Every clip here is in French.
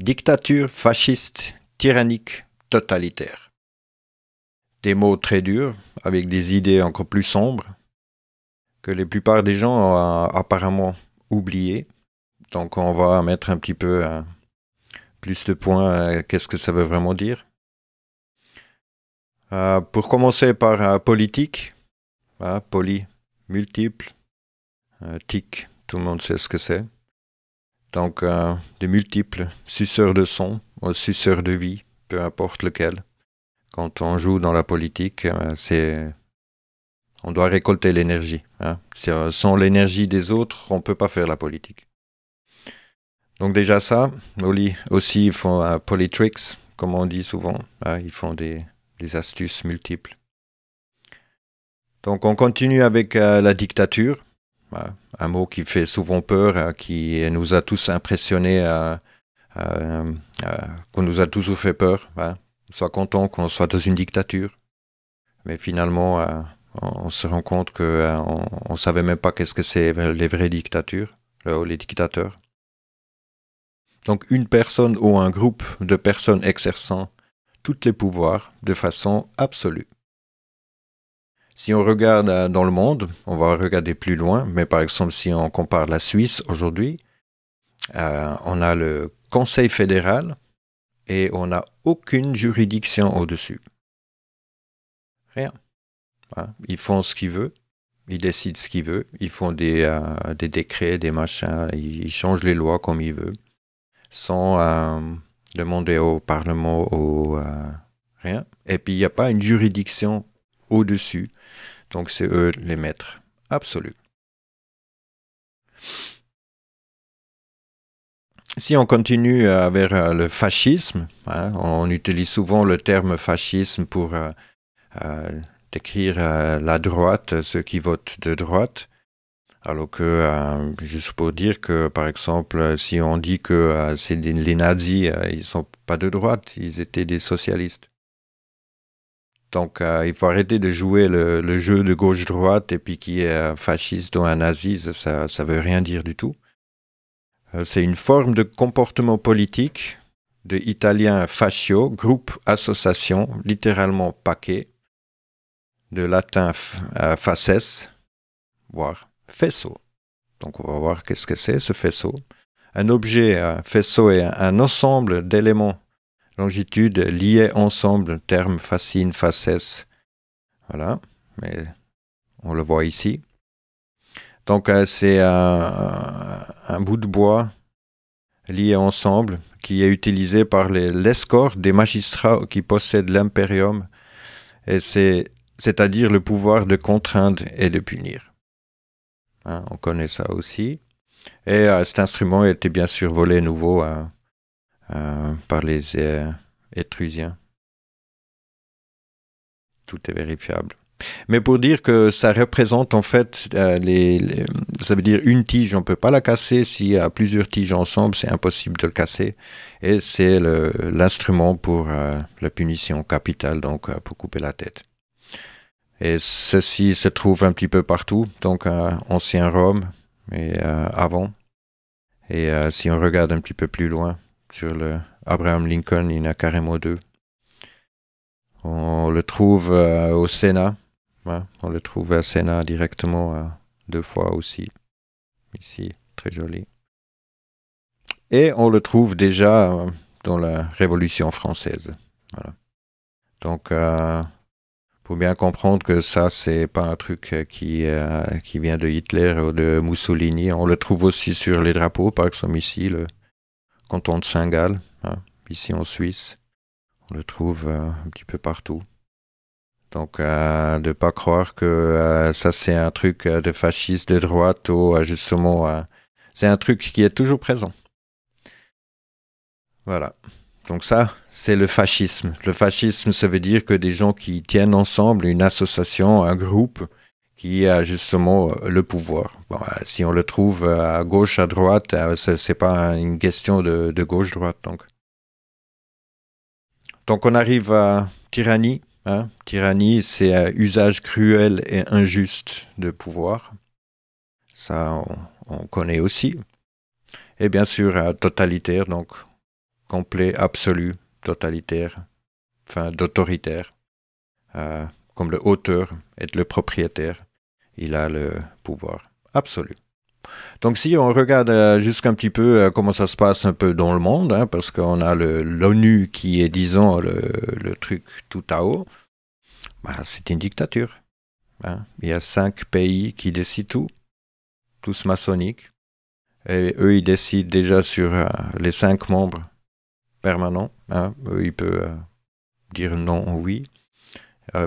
Dictature fasciste, tyrannique, totalitaire. Des mots très durs, avec des idées encore plus sombres, que la plupart des gens ont apparemment oublié. Donc on va mettre un petit peu plus de points à qu'est-ce que ça veut vraiment dire. Pour commencer par politique, poly, multiple, tic, tout le monde sait ce que c'est. Donc des multiples suceurs de son, ou suceurs de vie, peu importe lequel. Quand on joue dans la politique, on doit récolter l'énergie. Sans l'énergie des autres, on ne peut pas faire la politique. Donc déjà ça, aussi ils font polytricks, comme on dit souvent. Ils font des astuces multiples. Donc on continue avec la dictature, un mot qui fait souvent peur, qui nous a tous impressionnés, qu'on nous a toujours fait peur. On soit content qu'on soit dans une dictature. Mais finalement, on se rend compte qu'on ne savait même pas qu'est-ce que c'est les vraies dictatures, les dictateurs. Donc une personne ou un groupe de personnes exerçant tous les pouvoirs de façon absolue. Si on regarde dans le monde, on va regarder plus loin, mais par exemple si on compare la Suisse aujourd'hui, on a le Conseil fédéral et on n'a aucune juridiction au-dessus. Rien. Ils font ce qu'ils veulent, ils décident ce qu'ils veulent, ils font des décrets, des machins, ils changent les lois comme ils veulent, sans demander au Parlement rien. Et puis il n'y a pas une juridiction au-dessus. Donc c'est eux les maîtres absolus. Si on continue vers le fascisme, on utilise souvent le terme fascisme pour décrire la droite, ceux qui votent de droite. Alors que, juste pour dire que, par exemple, si on dit que c'est les nazis, ils ne sont pas de droite, ils étaient des socialistes. Donc, il faut arrêter de jouer le jeu de gauche-droite et puis qui est fasciste ou un nazi, ça ne veut rien dire du tout. C'est une forme de comportement politique, de italien fascio, groupe, association, littéralement paquet, de latin faces, voire faisceau. Donc, on va voir qu'est-ce que c'est ce faisceau. Un objet, faisceau est un ensemble d'éléments longitude liés ensemble, terme fascine, faces. Voilà, mais on le voit ici. Donc c'est un bout de bois lié ensemble qui est utilisé par l'escorte des magistrats qui possèdent l'impérium, et c'est-à-dire le pouvoir de contraindre et de punir. On connaît ça aussi. Et cet instrument était bien sûr volé nouveau par les Étrusiens. Tout est vérifiable. Mais pour dire que ça représente en fait, ça veut dire une tige, on ne peut pas la casser. S'il y a plusieurs tiges ensemble, c'est impossible de le casser. Et c'est l'instrument pour la punition capitale, donc pour couper la tête. Et ceci se trouve un petit peu partout, donc ancien Rome, et avant. Et si on regarde un petit peu plus loin, sur le Abraham Lincoln, il y en a carrément deux. On le trouve au Sénat. On le trouve au Sénat directement 2 fois aussi. Ici, très joli. Et on le trouve déjà dans la Révolution française. Voilà. Donc, pour bien comprendre que ça, c'est pas un truc qui vient de Hitler ou de Mussolini. On le trouve aussi sur les drapeaux, par exemple ici, le canton de Saint-Gall, ici en Suisse. On le trouve un petit peu partout. Donc, de ne pas croire que ça, c'est un truc de fasciste de droite ou justement, c'est un truc qui est toujours présent. Voilà. Donc ça, c'est le fascisme. Le fascisme, ça veut dire que des gens qui tiennent ensemble, une association, un groupe qui a justement le pouvoir. Bon, si on le trouve à gauche, à droite, c'est pas une question de gauche-droite. Donc on arrive à tyrannie. Tyrannie, c'est usage cruel et injuste de pouvoir. Ça, on connaît aussi. Et bien sûr, totalitaire, donc complet, absolu, totalitaire, enfin d'autoritaire. Comme le auteur est le propriétaire, il a le pouvoir absolu. Donc si on regarde jusqu'un petit peu comment ça se passe un peu dans le monde, hein, parce qu'on a l'ONU qui est, disons, le truc tout à haut, bah, c'est une dictature. Hein. Il y a 5 pays qui décident tout, tous maçonniques, et eux, ils décident déjà sur les 5 membres permanents. Hein. Eux, ils peuvent dire non ou oui.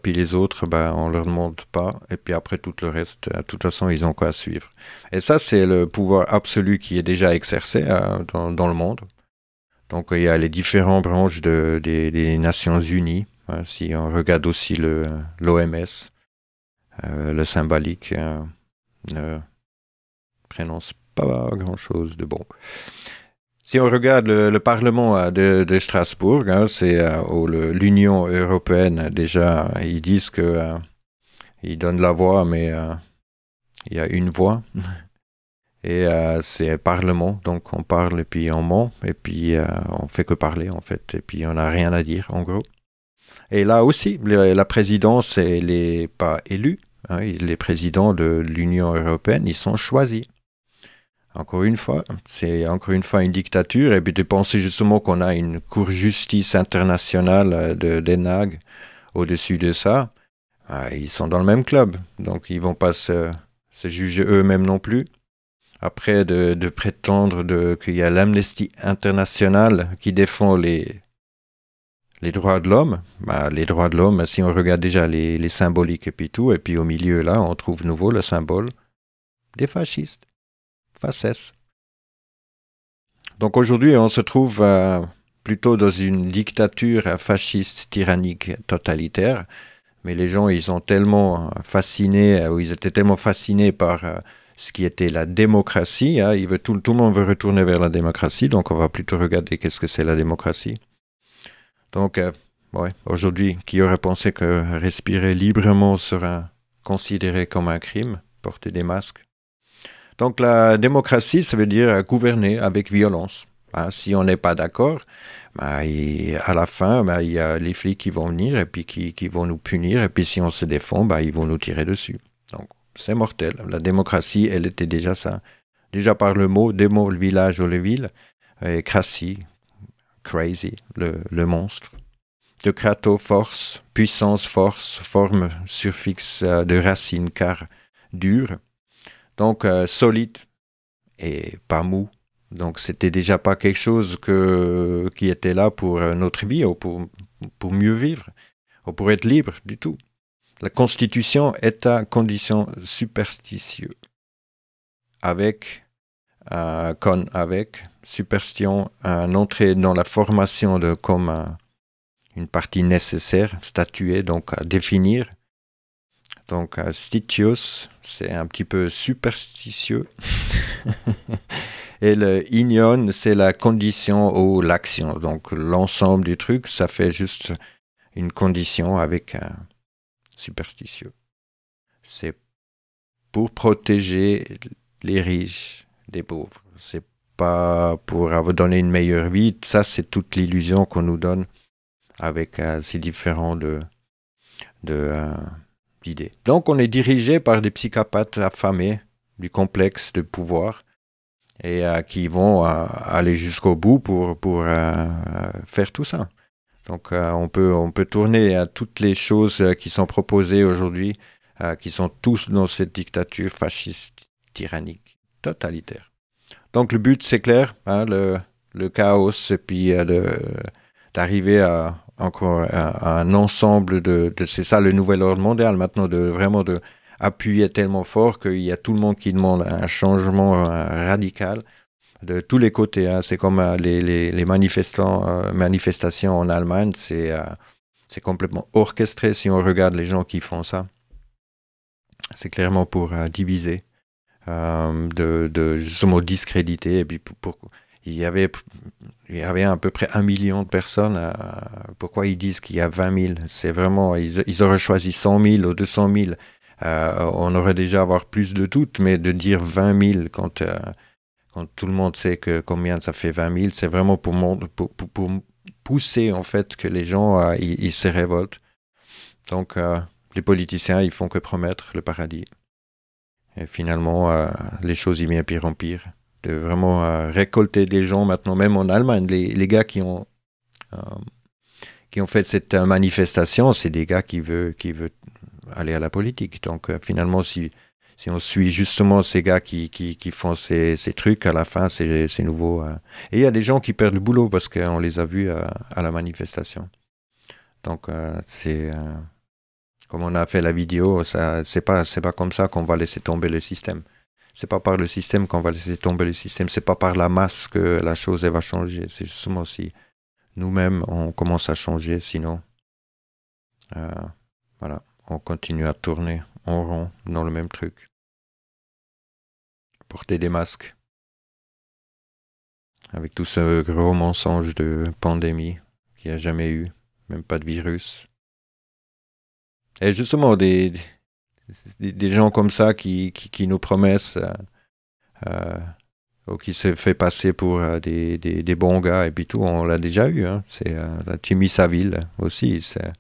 Puis les autres, ben, on ne leur demande pas. Et puis après, tout le reste, de toute façon, ils ont quoi à suivre. Et ça, c'est le pouvoir absolu qui est déjà exercé dans le monde. Donc, il y a les différentes branches des Nations Unies. Hein, si on regarde aussi l'OMS, le symbolique ne prononce pas grand-chose de bon. Si on regarde le Parlement de Strasbourg, hein, c'est l'Union européenne, déjà, ils disent que ils donnent la voix, mais il y a une voix. Et c'est Parlement, donc on parle et puis on ment, et puis on fait que parler, en fait, et puis on n'a rien à dire, en gros. Et là aussi, la présidence, elle n'est pas élue. Hein, les présidents de l'Union européenne, ils sont choisis. Encore une fois, c'est encore une fois une dictature. Et puis de penser justement qu'on a une cour de justice internationale de Den Haag au-dessus de ça, ils sont dans le même club. Donc ils ne vont pas se juger eux-mêmes non plus. Après de prétendre qu'il y a l'Amnesty International qui défend les droits de l'homme. Les droits de l'homme, si on regarde déjà les symboliques et puis tout, et puis au milieu là, on trouve nouveau le symbole des fascistes. Fasces. Donc aujourd'hui, on se trouve plutôt dans une dictature fasciste, tyrannique, totalitaire. Mais les gens, ils sont tellement fascinés, ou ils étaient tellement fascinés par ce qui était la démocratie. Hein, tout le monde veut retourner vers la démocratie, donc on va plutôt regarder qu'est-ce que c'est la démocratie. Donc, ouais, aujourd'hui, qui aurait pensé que respirer librement serait considéré comme un crime, porter des masques? Donc la démocratie, ça veut dire gouverner avec violence. Hein, si on n'est pas d'accord, à la fin, il y a les flics qui vont venir et puis qui vont nous punir. Et puis si on se défend, ils vont nous tirer dessus. Donc c'est mortel. La démocratie, elle était déjà ça. Déjà par le mot, démo, le village ou le ville, et crassi, crazy, le monstre. De krato, force, puissance, force, forme, suffixe de racine, car dur. Donc, solide et pas mou. Donc, c'était déjà pas quelque chose qui était là pour notre vie ou pour mieux vivre ou pour être libre du tout. La Constitution est à condition superstitieuse. Avec superstition, une entrée dans la formation comme une partie nécessaire, statuée, donc à définir. Donc, stitios, c'est un petit peu superstitieux. Et le ignon, c'est la condition ou l'action. Donc, l'ensemble du truc, ça fait juste une condition avec un superstitieux. C'est pour protéger les riches des pauvres. C'est pas pour donner une meilleure vie. Ça, c'est toute l'illusion qu'on nous donne avec ces différents d'idées. Donc, on est dirigé par des psychopathes affamés du complexe de pouvoir et qui vont aller jusqu'au bout pour faire tout ça. Donc, on peut tourner à toutes les choses qui sont proposées aujourd'hui, qui sont tous dans cette dictature fasciste, tyrannique, totalitaire. Donc, le but, c'est clair, hein, le chaos, et puis d'arriver à un ensemble c'est ça le nouvel ordre mondial maintenant, vraiment de appuyer tellement fort qu'il y a tout le monde qui demande un changement radical de tous les côtés. Hein. C'est comme les manifestations en Allemagne, c'est complètement orchestré si on regarde les gens qui font ça. C'est clairement pour diviser, justement discréditer, et puis il y avait à peu près 1 million de personnes. Pourquoi ils disent qu'il y a 20 000? C'est vraiment, ils auraient choisi 100 000 ou 200 000. On aurait déjà avoir plus de doutes, mais de dire 20 000 quand quand tout le monde sait que combien ça fait 20 000, c'est vraiment pour pousser en fait que les gens ils se révoltent. Donc les politiciens, ils font que promettre le paradis. Et finalement, les choses, ils viennent pire en pire. De vraiment récolter des gens maintenant, même en Allemagne, les gars qui ont fait cette manifestation, c'est des gars qui veulent aller à la politique. Donc finalement, si on suit justement ces gars qui font ces trucs, à la fin, c'est nouveau. Et il y a des gens qui perdent le boulot parce qu'on les a vus à la manifestation. Donc c'est... comme on a fait la vidéo, c'est pas comme ça qu'on va laisser tomber le système. C'est pas par le système qu'on va laisser tomber le système. C'est pas par la masse que la chose elle va changer. C'est justement si nous-mêmes on commence à changer, sinon, voilà, on continue à tourner en rond dans le même truc. Porter des masques avec tout ce gros mensonge de pandémie qu'il n'y a jamais eu, même pas de virus. Et justement, des gens comme ça qui nous promettent ou qui se fait passer pour des bons gars et puis tout, on l'a déjà eu. Hein. C'est la Timmy Savile aussi, c'est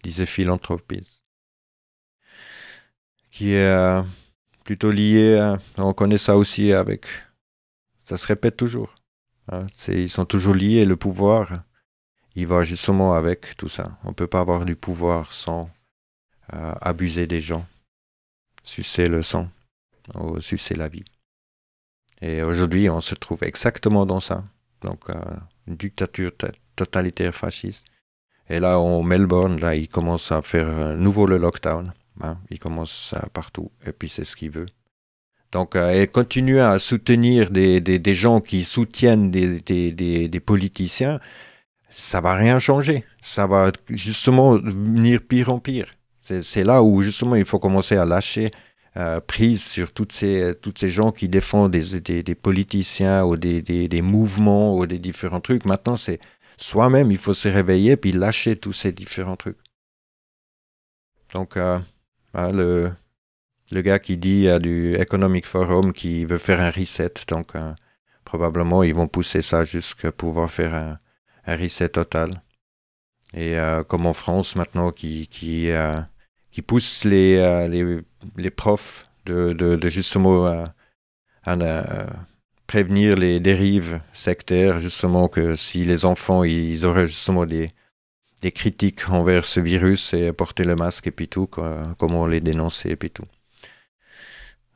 des philanthropistes qui est plutôt lié, on connaît ça aussi avec, ça se répète toujours. Hein. Ils sont toujours liés, le pouvoir, il va justement avec tout ça. On ne peut pas avoir du pouvoir sans abuser des gens, sucer le sang, ou sucer la vie. Et aujourd'hui, on se trouve exactement dans ça. Donc, une dictature totalitaire fasciste. Et là, en Melbourne, là, il commence à faire nouveau le lockdown. Hein. Il commence partout. Et puis, c'est ce qu'il veut. Donc, et continuer à soutenir des gens qui soutiennent des politiciens, ça va rien changer. Ça va justement venir pire en pire. C'est là où justement il faut commencer à lâcher prise sur toutes ces gens qui défendent des politiciens ou des mouvements ou des différents trucs. Maintenant, c'est soi-même, il faut se réveiller puis lâcher tous ces différents trucs. Donc, le gars qui dit du Economic Forum qui veut faire un reset, donc probablement ils vont pousser ça jusqu'à pouvoir faire un reset total. Et comme en France maintenant qui pousse les profs de justement prévenir les dérives sectaires, justement que si les enfants ils auraient justement des critiques envers ce virus et porter le masque et puis tout, comment les dénoncer et puis tout.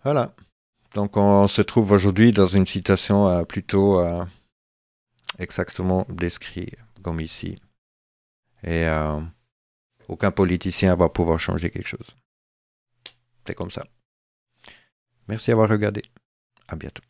Voilà. Donc on se trouve aujourd'hui dans une situation plutôt exactement décrite comme ici. Et aucun politicien va pouvoir changer quelque chose. C'est comme ça. Merci d'avoir regardé. À bientôt.